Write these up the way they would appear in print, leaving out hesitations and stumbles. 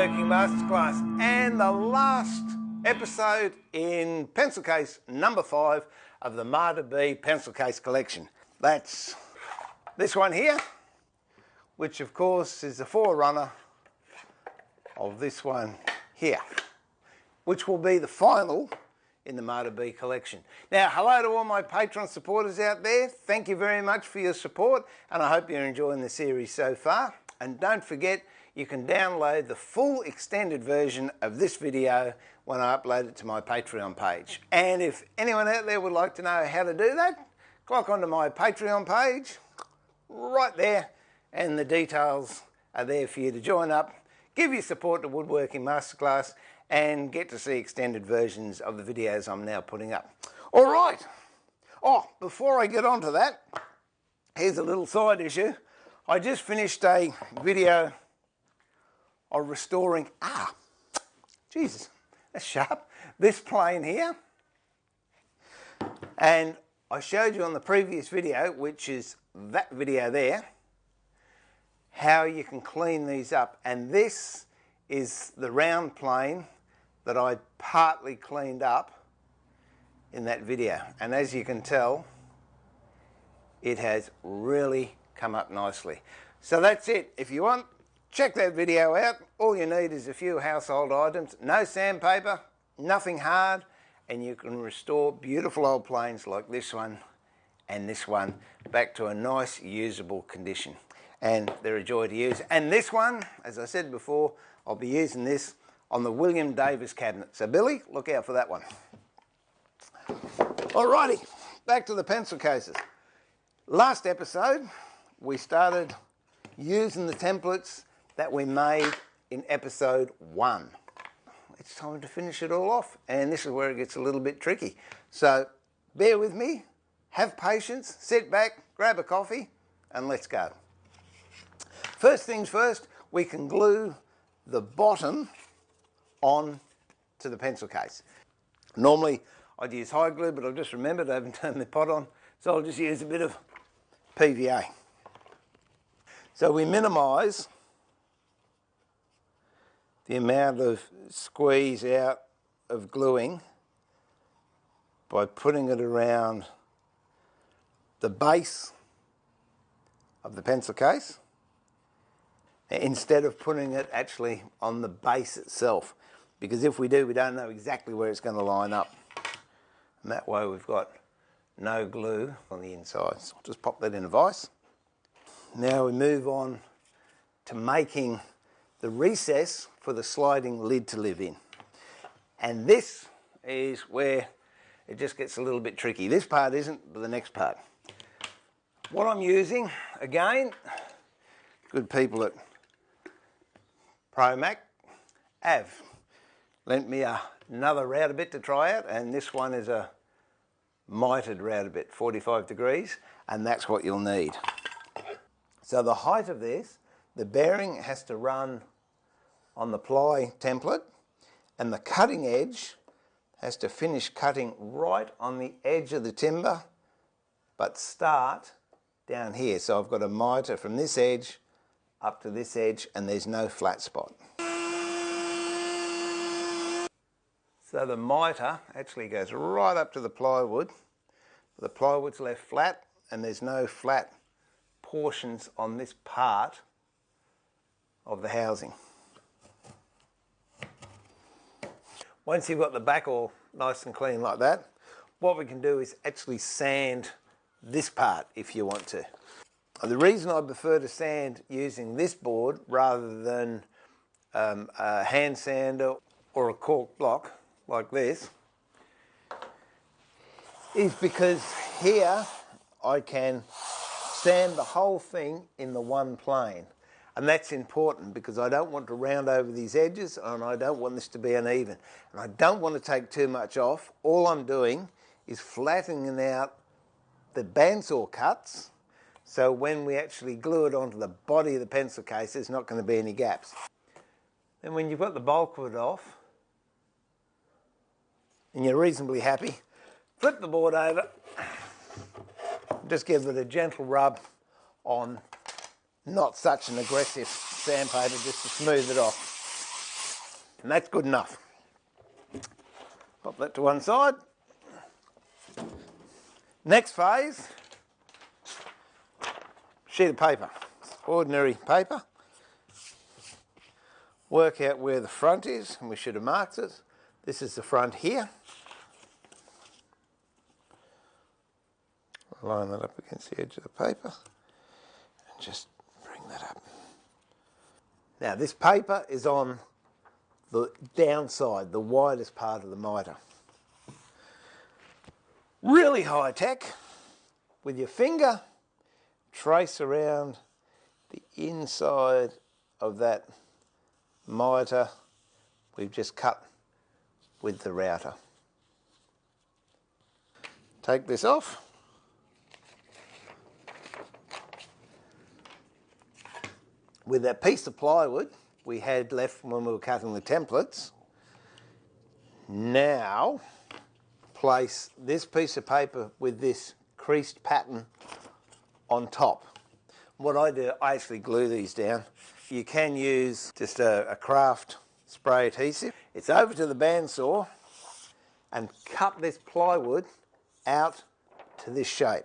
Woodworking Masterclass and the last episode in pencil case number 5 of the Pt.3a pencil case collection. That's this one here, which of course is the forerunner of this one here, which will be the final in the Pt.3a collection. Now, hello to all my Patreon supporters out there. Thank you very much for your support, and I hope you're enjoying the series so far. And don't forget, you can download the full extended version of this video when I upload it to my Patreon page. And if anyone out there would like to know how to do that, click onto my Patreon page right there, and the details are there for you to join up, give your support to Woodworking Masterclass, and get to see extended versions of the videos I'm now putting up. All right. Oh, before I get on to that, here's a little side issue. I just finished a video of restoring, Jesus, that's sharp, this plane here. And I showed you on the previous video, which is that video there, how you can clean these up. And this is the round plane that I partly cleaned up in that video. And as you can tell, it has really come up nicely. So that's it. If you want, check that video out. All you need is a few household items, no sandpaper, nothing hard, and you can restore beautiful old planes like this one and this one back to a nice usable condition. And they're a joy to use. And this one, as I said before, I'll be using this on the William Davis cabinet. So Billy, look out for that one. Alrighty, back to the pencil cases. Last episode, we started using the templates that we made in episode 1. It's time to finish it all off, and this is where it gets a little bit tricky. So bear with me, have patience, sit back, grab a coffee, and let's go. First things first, we can glue the bottom on to the pencil case. Normally I'd use high glue, but I've just remembered I haven't turned the pot on, so I'll just use a bit of PVA. So we minimise the amount of squeeze out of gluing by putting it around the base of the pencil case instead of putting it actually on the base itself, because if we do, we don't know exactly where it's going to line up, and that way we've got no glue on the inside. So I'll just pop that in a vise. Now we move on to making the recess for the sliding lid to live in, and this is where it just gets a little bit tricky. This part isn't, but the next part. What I'm using, again, good people at Pt.3a have lent me another router bit to try out, and this one is a mitered router bit, 45 degrees, and that's what you'll need. So the height of this, the bearing has to run on the ply template, and the cutting edge has to finish cutting right on the edge of the timber, but start down here. So I've got a miter from this edge up to this edge, and there's no flat spot. So the miter actually goes right up to the plywood. The plywood's left flat, and there's no flat portions on this part of the housing. Once you've got the back all nice and clean like that, what we can do is actually sand this part if you want to. The reason I prefer to sand using this board rather than a hand sander or a cork block like this is because here I can sand the whole thing in the one plane. And that's important because I don't want to round over these edges, and I don't want this to be uneven. And I don't want to take too much off. All I'm doing is flattening out the bandsaw cuts, so when we actually glue it onto the body of the pencil case, there's not going to be any gaps. Then when you've got the bulk of it off, and you're reasonably happy, flip the board over, just give it a gentle rub on not such an aggressive sandpaper just to smooth it off. And that's good enough. Pop that to one side. Next phase, sheet of paper, ordinary paper. Work out where the front is, and we should have marked it. This is the front here. Line that up against the edge of the paper and just bring that up. Now this paper is on the downside, the widest part of the mitre. Really high tech. With your finger, trace around the inside of that mitre we've just cut with the router. Take this off. With that piece of plywood we had left when we were cutting the templates, now place this piece of paper with this creased pattern on top. What I do, I actually glue these down. You can use just a craft spray adhesive. It's over to the bandsaw and cut this plywood out to this shape.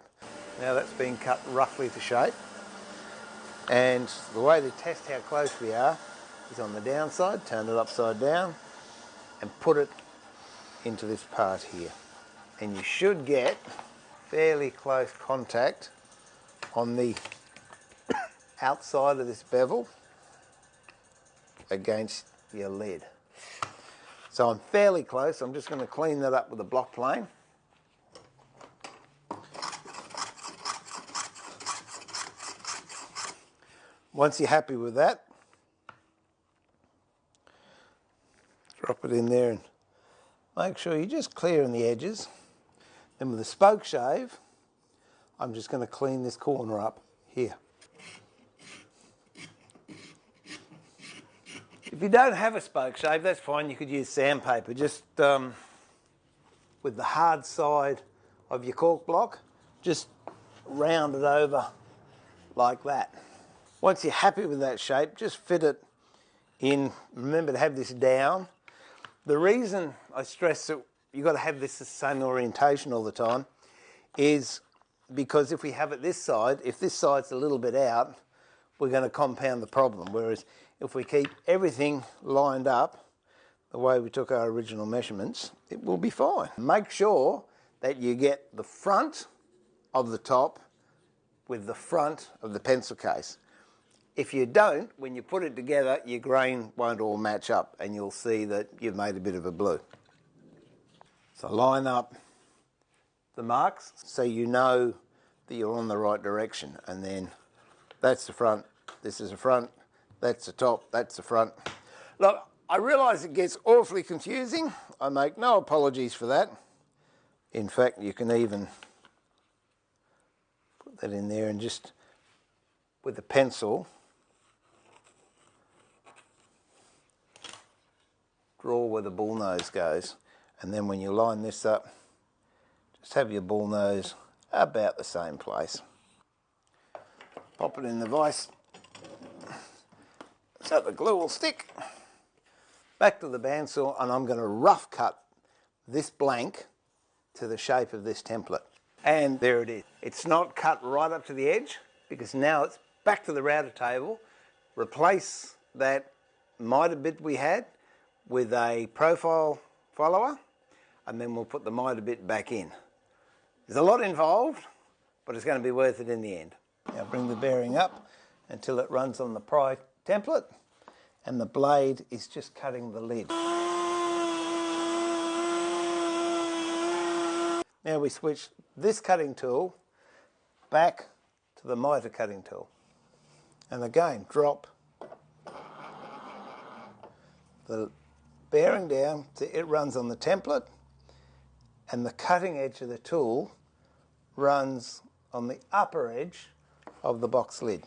Now that's been cut roughly to shape. And the way to test how close we are is on the downside, turn it upside down and put it into this part here. And you should get fairly close contact on the outside of this bevel against your lid. So I'm fairly close. I'm just going to clean that up with a block plane. Once you're happy with that, drop it in there and make sure you're just clearing the edges. Then with a spoke shave, I'm just going to clean this corner up here. If you don't have a spoke shave, that's fine. You could use sandpaper. Just with the hard side of your cork block, just round it over like that. Once you're happy with that shape, just fit it in. Remember to have this down. The reason I stress that you've got to have this the same orientation all the time is because if we have it this side, if this side's a little bit out, we're going to compound the problem. Whereas if we keep everything lined up the way we took our original measurements, it will be fine. Make sure that you get the front of the top with the front of the pencil case. If you don't, when you put it together, your grain won't all match up and you'll see that you've made a bit of a blue. So line up the marks so you know that you're on the right direction. And then that's the front, this is the front, that's the top, that's the front. Look, I realise it gets awfully confusing. I make no apologies for that. In fact, you can even put that in there and just with the pencil draw where the bull nose goes, and then when you line this up, just have your bull nose about the same place. Pop it in the vise so the glue will stick. Back to the bandsaw, and I'm going to rough cut this blank to the shape of this template. And there it is. It's not cut right up to the edge because now it's back to the router table. Replace that mitre bit we had with a profile follower, and then we'll put the mitre bit back in. There's a lot involved, but it's going to be worth it in the end. Now bring the bearing up until it runs on the pry template, and the blade is just cutting the lid. Now we switch this cutting tool back to the mitre cutting tool. And again, drop the bearing down so it runs on the template, and the cutting edge of the tool runs on the upper edge of the box lid.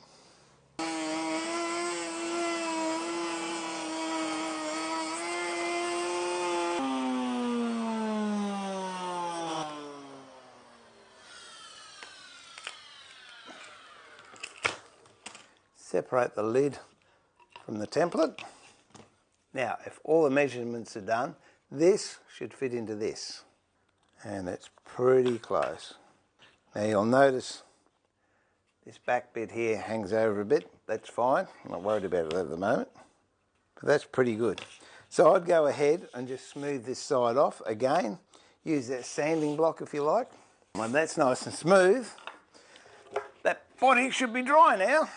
Separate the lid from the template. Now, if all the measurements are done, this should fit into this. And it's pretty close. Now you'll notice this back bit here hangs over a bit. That's fine. I'm not worried about it at the moment. But that's pretty good. So I'd go ahead and just smooth this side off. Again, use that sanding block if you like. When that's nice and smooth, that body should be dry now.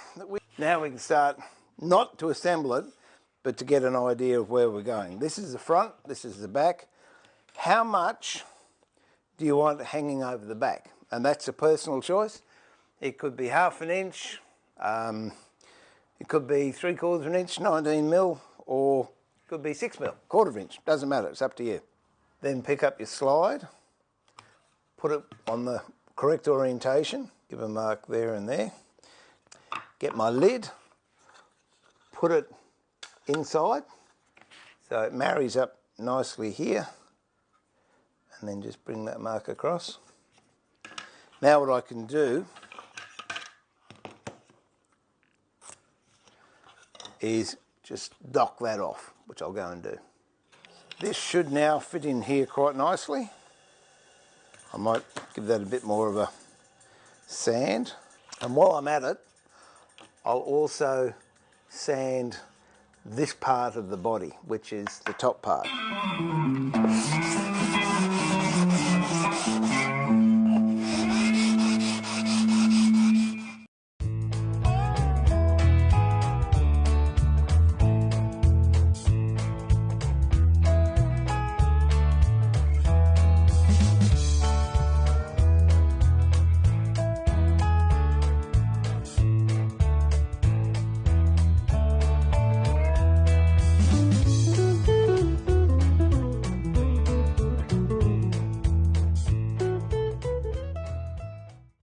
Now we can start not to assemble it, but to get an idea of where we're going. This is the front, this is the back. How much do you want hanging over the back? And that's a personal choice. It could be 1/2 inch, it could be 3/4 inch, 19mm, or it could be 6mm, 1/4 inch, doesn't matter, it's up to you. Then pick up your slide, put it on the correct orientation, give a mark there and there. Get my lid, put it inside, so it marries up nicely here, and then just bring that mark across. Now what I can do is just dock that off, which I'll go and do. This should now fit in here quite nicely. I might give that a bit more of a sand. And while I'm at it, I'll also sand this part of the body, which is the top part.